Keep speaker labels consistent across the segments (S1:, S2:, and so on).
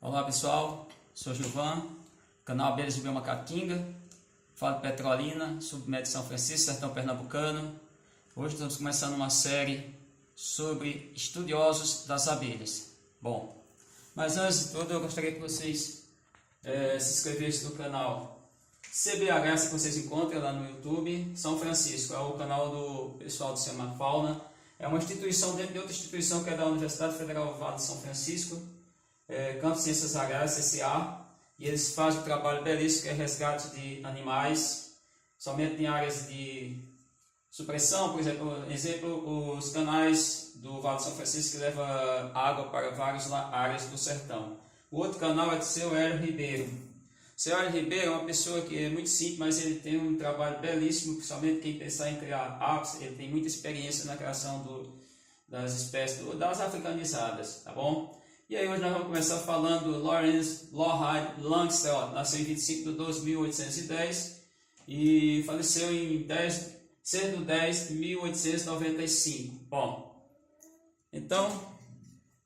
S1: Olá pessoal, sou Gilvan, canal Abelhas de Bioma Caatinga, falo de Petrolina, submédio de São Francisco, sertão pernambucano. Hoje estamos começando uma série sobre estudiosos das abelhas. Bom, mas antes de tudo eu gostaria que vocês se inscrevessem no canal CBH, que vocês encontram lá no YouTube. São Francisco é o canal do pessoal do Sema Fauna, é uma instituição dentro de outra instituição que é da Universidade Federal Vale de São Francisco, Campo de Ciências Agrárias, CCA, e eles fazem um trabalho belíssimo que é resgate de animais, somente em áreas de supressão, por exemplo, os canais do Vale de São Francisco que levam água para várias áreas do sertão. O outro canal é do seu Hélio Ribeiro. O seu Hélio Ribeiro é uma pessoa que é muito simples, mas ele tem um trabalho belíssimo, principalmente quem pensar em criar aves, ele tem muita experiência na criação das espécies, das africanizadas, tá bom? E aí hoje nós vamos começar falando do Lawrence Lawhyde Langstroth, nasceu em 25 de 12 de 1810 e faleceu em 6 de 10 de 1895. Bom, então,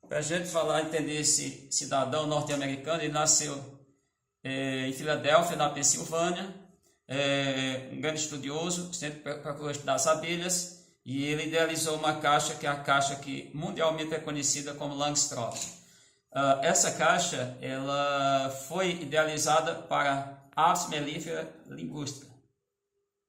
S1: para a gente entender esse cidadão norte-americano, ele nasceu em Filadélfia, na Pensilvânia, um grande estudioso, sempre procurou estudar as abelhas, e ele idealizou uma caixa que é a caixa que mundialmente é conhecida como Langstroth. Essa caixa ela foi idealizada para Apis mellifera linguistica.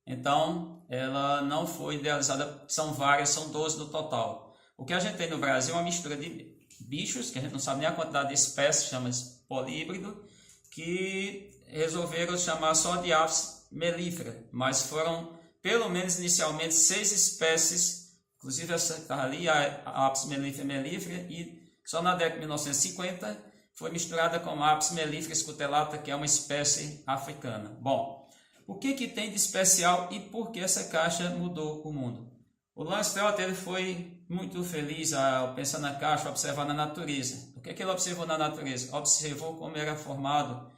S1: Então, ela não foi idealizada, são várias, são 12 no total. O que a gente tem no Brasil é uma mistura de bichos, que a gente não sabe nem a quantidade de espécies, chama-se políbrido, que resolveram chamar só de Apis mellifera, mas foram pelo menos inicialmente 6 espécies, inclusive essa que está ali, a Apis mellifera, e só na década de 1950 foi misturada com a Apis mellifera scutellata, que é uma espécie africana. Bom, o que tem de especial e por que essa caixa mudou o mundo? O Langstroth ele foi muito feliz ao pensar na caixa, observar na natureza. O que ele observou na natureza? Observou como era formado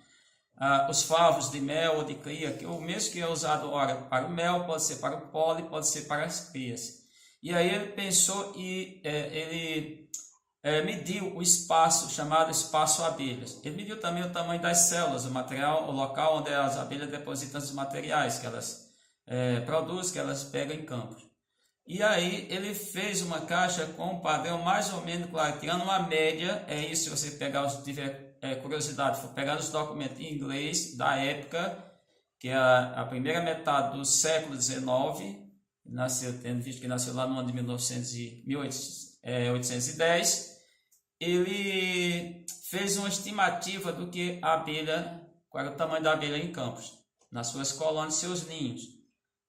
S1: os favos de mel ou de cria, que o mesmo que é usado ora para o mel, pode ser para o pólen, pode ser para as crias. E aí ele pensou e ele mediu o espaço chamado espaço abelhas. Ele mediu também o tamanho das células, o material, o local onde as abelhas depositam os materiais que elas produzem, que elas pegam em campos. E aí ele fez uma caixa com um padrão mais ou menos, claro, tirando uma média, é isso, se você pegar, se tiver curiosidade, for pegar os documentos em inglês da época, que é a primeira metade do século XIX, nasceu, tendo visto que nasceu lá no ano de 1810, ele fez uma estimativa do que a abelha, qual era o tamanho da abelha em campos, nas suas colônias, seus ninhos,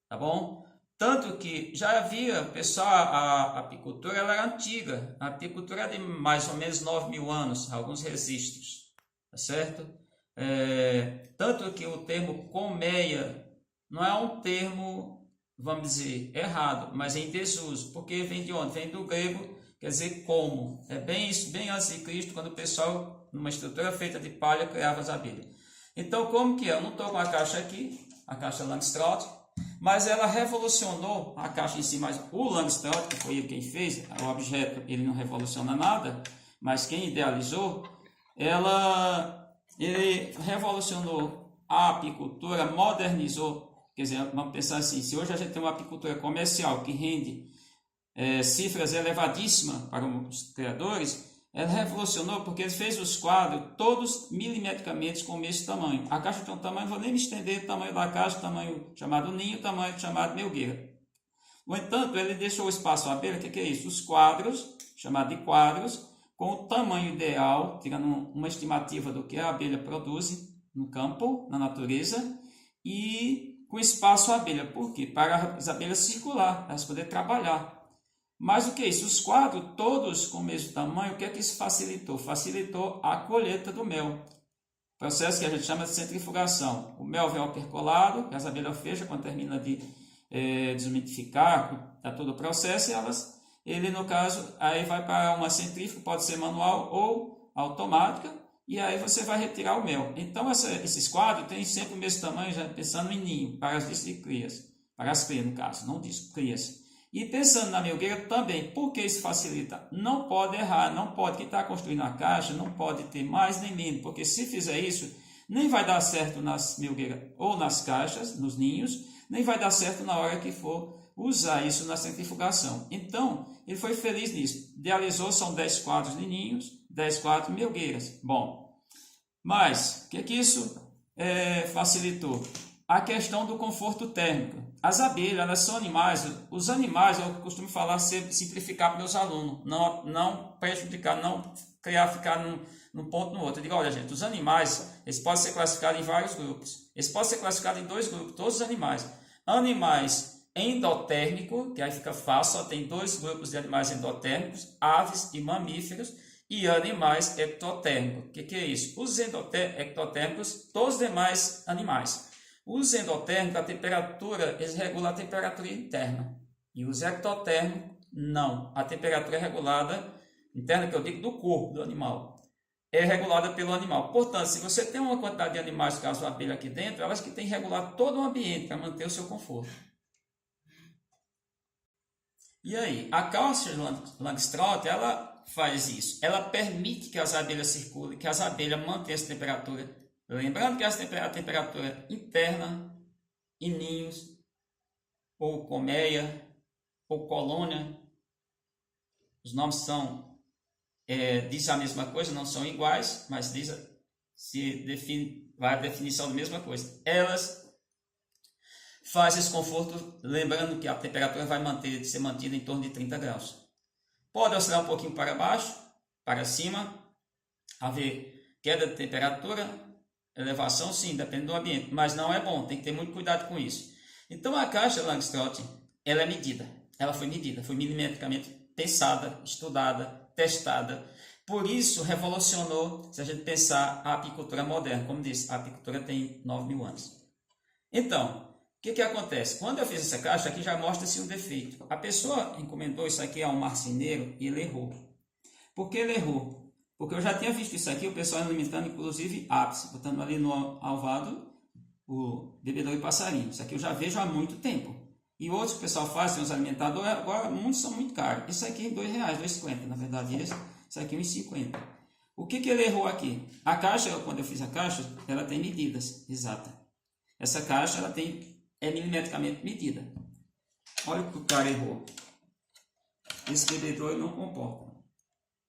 S1: tá bom? Tanto que já havia, pessoal, a apicultura ela era antiga, a apicultura é de mais ou menos 9.000 anos, alguns registros, tá certo? Tanto que o termo colmeia não é um termo, vamos dizer, errado, mas é em desuso, porque vem de onde? Vem do grego, quer dizer como. É bem isso, bem antes de Cristo, quando o pessoal, numa estrutura feita de palha, criava as abelhas. Então, como que é? Eu não estou com a caixa aqui, a caixa Langstroth, mas ela revolucionou a caixa em si, mas o Langstroth, que foi ele quem fez, o objeto, ele não revoluciona nada, mas quem idealizou, ele revolucionou a apicultura, modernizou, quer dizer, vamos pensar assim, se hoje a gente tem uma apicultura comercial que rende cifras elevadíssimas para os criadores, ela revolucionou porque ele fez os quadros todos milimetricamente com o mesmo tamanho. A caixa tem um tamanho, não vou nem me estender, o tamanho da caixa, tamanho chamado ninho, tamanho chamado melgueira. No entanto, ele deixou o espaço abelha, o que é isso? Os quadros, chamado de quadros, com o tamanho ideal, tirando uma estimativa do que a abelha produz no campo, na natureza, e com espaço abelha. Por quê? Para as abelhas circular, elas poderem trabalhar. Mas o que é isso? Os quadros todos com o mesmo tamanho, o que é que isso facilitou? Facilitou a colheita do mel. Processo que a gente chama de centrifugação. O mel vem ao percolado, que as abelhas fecham quando termina de desumidificar, dá todo o processo, e ele no caso, aí vai para uma centrífuga, pode ser manual ou automática, e aí você vai retirar o mel. Então esses quadros têm sempre o mesmo tamanho, já pensando em ninho, para as crias, no caso, não diz crias. E pensando na melgueira também, porque isso facilita? Não pode errar, não pode, quem está construindo a caixa não pode ter mais nem menos, porque se fizer isso, nem vai dar certo nas melgueiras ou nas caixas, nos ninhos, nem vai dar certo na hora que for usar isso na centrifugação. Então, ele foi feliz nisso. Idealizou, são 10 quadros de ninhos, 10 quadros de melgueiras. Bom, mas o que isso facilitou? A questão do conforto térmico. As abelhas, elas são animais, os animais, eu costumo falar, simplificar para meus alunos, não prejudicar, não ficar num ponto no outro. Eu digo, olha gente, os animais, eles podem ser classificados em vários grupos, eles podem ser classificados em 2 grupos, todos os animais. Animais endotérmicos, que aí fica fácil, só tem 2 grupos de animais endotérmicos, aves e mamíferos, e animais ectotérmicos. O que é isso? Os ectotérmicos, todos os demais animais. Os endotérmicos, a temperatura, eles regulam a temperatura interna. E os ectotérmicos, não. A temperatura é regulada, interna que eu digo, do corpo do animal. É regulada pelo animal. Portanto, se você tem uma quantidade de animais, caso a abelha aqui dentro, elas que têm que regular todo o ambiente para manter o seu conforto. E aí, a Cauchy-Langstroth, ela faz isso. Ela permite que as abelhas circulem, que as abelhas mantenham essa temperatura. Lembrando que a temperatura interna em ninhos, ou colmeia, ou colônia, os nomes são, dizem a mesma coisa, não são iguais, mas vai a definição da mesma coisa. Elas fazem esse conforto, lembrando que a temperatura vai ser mantida em torno de 30 graus. Pode oscilar um pouquinho para baixo, para cima, haver queda de temperatura, elevação sim, depende do ambiente, mas não é bom, tem que ter muito cuidado com isso. Então a caixa Langstroth, ela é medida, ela foi medida, foi milimetricamente pensada, estudada, testada. Por isso revolucionou, se a gente pensar, a apicultura moderna. Como disse, a apicultura tem 9.000 anos. Então, o que acontece? Quando eu fiz essa caixa, aqui já mostra-se um defeito. A pessoa encomendou isso aqui a um marceneiro e ele errou. Por que ele errou? Porque eu já tinha visto isso aqui, o pessoal alimentando, inclusive, ápice, botando ali no alvado o bebedouro e passarinho. Isso aqui eu já vejo há muito tempo. E outros que o pessoal faz, tem os alimentadores, agora muitos são muito caros. Isso aqui é R$2, R$2,50, na verdade, isso aqui é R$1,50. O que ele errou aqui? A caixa, quando eu fiz a caixa, ela tem medidas exatas. Essa caixa ela é milimetricamente medida. Olha o que o cara errou. Esse bebedouro não comporta.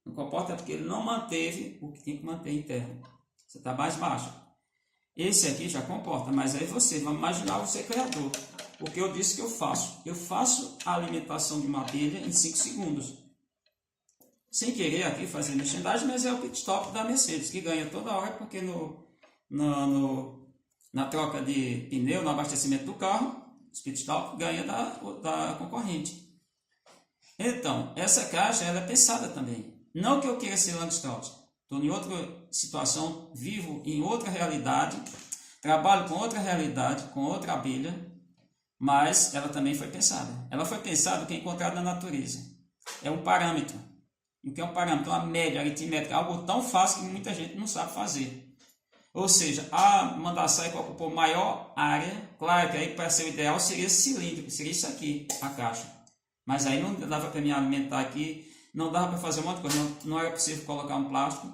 S1: Não comporta porque ele não manteve o que tinha que manter interno. Você está mais baixo. Esse aqui já comporta, mas aí vamos imaginar você criador. O que eu disse que eu faço? Eu faço a alimentação de uma abelha em 5 segundos. Sem querer aqui fazer merchandising, mas é o pit stop da Mercedes, que ganha toda hora, porque na troca de pneu, no abastecimento do carro, o pit stop ganha da concorrente. Então, essa caixa ela é pensada também. Não que eu queira ser Langstroth. Estou em outra situação, vivo em outra realidade, trabalho com outra realidade, com outra abelha, mas ela também foi pensada. Ela foi pensada que é encontrada na natureza. É um parâmetro. E o que é um parâmetro? Uma média aritmética, algo tão fácil que muita gente não sabe fazer. Ou seja, a mandaçaia que ocupou maior área, claro que aí para ser o ideal seria esse cilindro, seria isso aqui, a caixa. Mas aí não dava para me alimentar aqui, não dava para fazer um monte de coisa, não era possível colocar um plástico.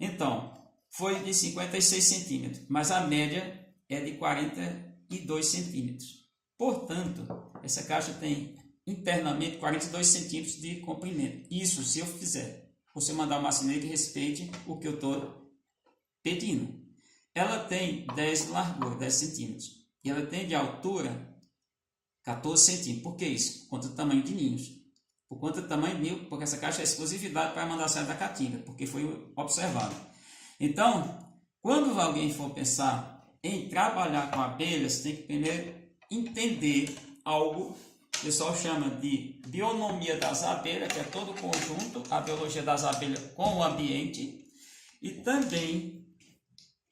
S1: Então, foi de 56 centímetros, mas a média é de 42 centímetros. Portanto, essa caixa tem internamente 42 centímetros de comprimento. Isso se eu fizer. Você mandar um marceneiro que respeite o que eu estou pedindo. Ela tem 10 de largura, 10 centímetros. E ela tem de altura 14 centímetros. Por que isso? Por conta do tamanho de ninhos. Por conta do tamanho de ninho, porque essa caixa é exclusividade para mandar sair da caatinga, porque foi observado. Então, quando alguém for pensar em trabalhar com abelhas, tem que primeiro entender algo que o pessoal chama de bionomia das abelhas, que é todo o conjunto, a biologia das abelhas com o ambiente, e também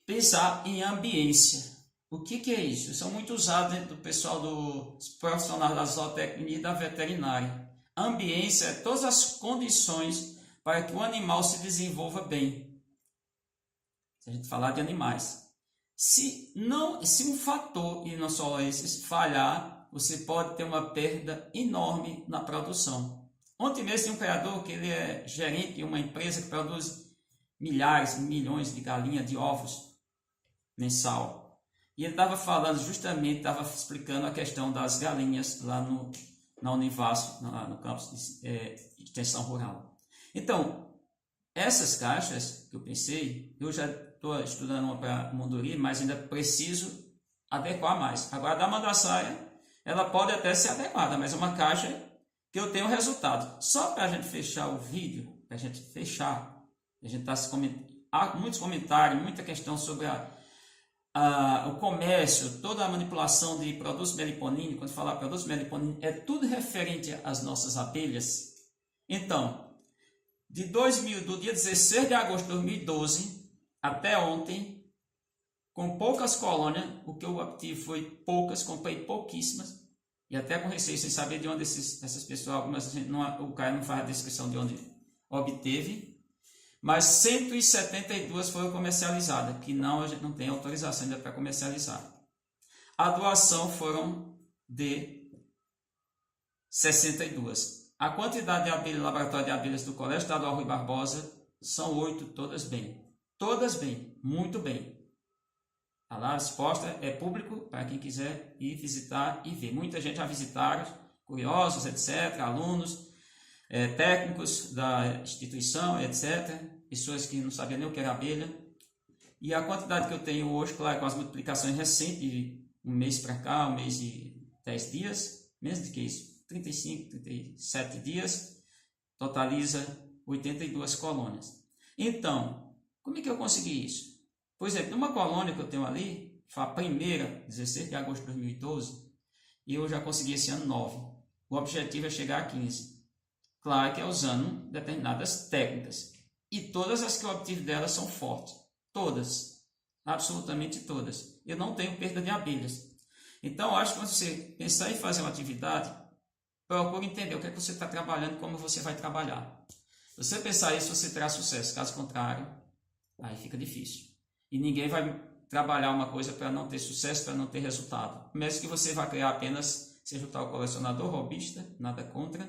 S1: pensar em ambiência. O que é isso? Isso é muito usado dentro do pessoal dos profissionais da zootecnia e da veterinária. A ambiência é todas as condições para que o animal se desenvolva bem. Se a gente falar de animais. Se um fator, e não só esses, falhar, você pode ter uma perda enorme na produção. Ontem mesmo tem um criador que ele é gerente de uma empresa que produz milhares, milhões de galinhas, de ovos mensal. E ele estava falando justamente, estava explicando a questão das galinhas lá na Univaso, no campus de extensão rural. Então, essas caixas que eu pensei, eu já estou estudando uma para Monduri, mas ainda preciso adequar mais. Agora, a da Mandaçaia, ela pode até ser adequada, mas é uma caixa que eu tenho resultado. Só para a gente fechar o vídeo, para a gente fechar, a gente está se comentando, há muitos comentários, muita questão sobre o comércio, toda a manipulação de produtos meliponíneos. Quando falar produtos meliponíneos, é tudo referente às nossas abelhas. Então, do dia 16 de agosto de 2012 até ontem, com poucas colônias, o que eu obtive foi poucas, comprei pouquíssimas, e até com receio, sem saber de onde essas pessoas, algumas, o cara não faz a descrição de onde obteve, mas 172 foram comercializadas, que não, a gente não tem autorização ainda para comercializar. A doação foram de 62. A quantidade de abelhas, laboratório de abelhas do Colégio Estadual Rui Barbosa, são 8, todas bem. Todas bem, muito bem. A resposta é público para quem quiser ir visitar e ver. Muita gente já visitaram, curiosos, etc., alunos, técnicos da instituição, etc., pessoas que não sabiam nem o que era abelha. E a quantidade que eu tenho hoje, claro, com as multiplicações recentes, de um mês para cá, um mês e 10 dias, menos do que isso, 35, 37 dias, totaliza 82 colônias. Então, como é que eu consegui isso? Por exemplo, numa colônia que eu tenho ali, foi a primeira, 16 de agosto de 2012, e eu já consegui esse ano 9. O objetivo é chegar a 15. Claro que é usando determinadas técnicas. E todas as que eu obtive delas são fortes. Todas. Absolutamente todas. Eu não tenho perda de abelhas. Então, eu acho que quando você pensar em fazer uma atividade, procure entender o que é que você está trabalhando e como você vai trabalhar. Se você pensar isso, você terá sucesso. Caso contrário, aí fica difícil. E ninguém vai trabalhar uma coisa para não ter sucesso, para não ter resultado. Mesmo que você vá criar apenas, seja o tal colecionador robista, nada contra,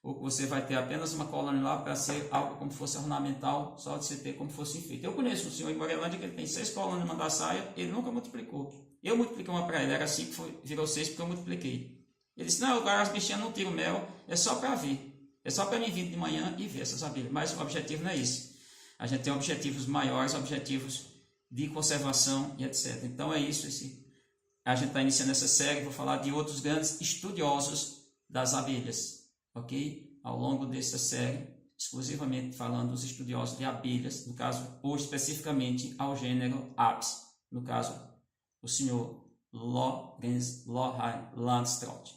S1: ou que você vai ter apenas uma colônia lá para ser algo como fosse ornamental, só de você ter como fosse enfeite. Eu conheço um senhor em Morelândia que ele tem 6 colônias de Mandaçaia, ele nunca multiplicou. Eu multipliquei uma para ele, era 5, virou 6 porque eu multipliquei. Ele disse, não, agora as bichinhas não tiram mel, é só para ver. É só para mim vir de manhã e ver essas abelhas. Mas o objetivo não é esse. A gente tem objetivos maiores, objetivos de conservação e etc. Então é isso. A gente está iniciando essa série, vou falar de outros grandes estudiosos das abelhas. Ok? Ao longo dessa série, exclusivamente falando dos estudiosos de abelhas, no caso, ou especificamente ao gênero Apis. No caso, o senhor Lorenz Loheim Landstraut.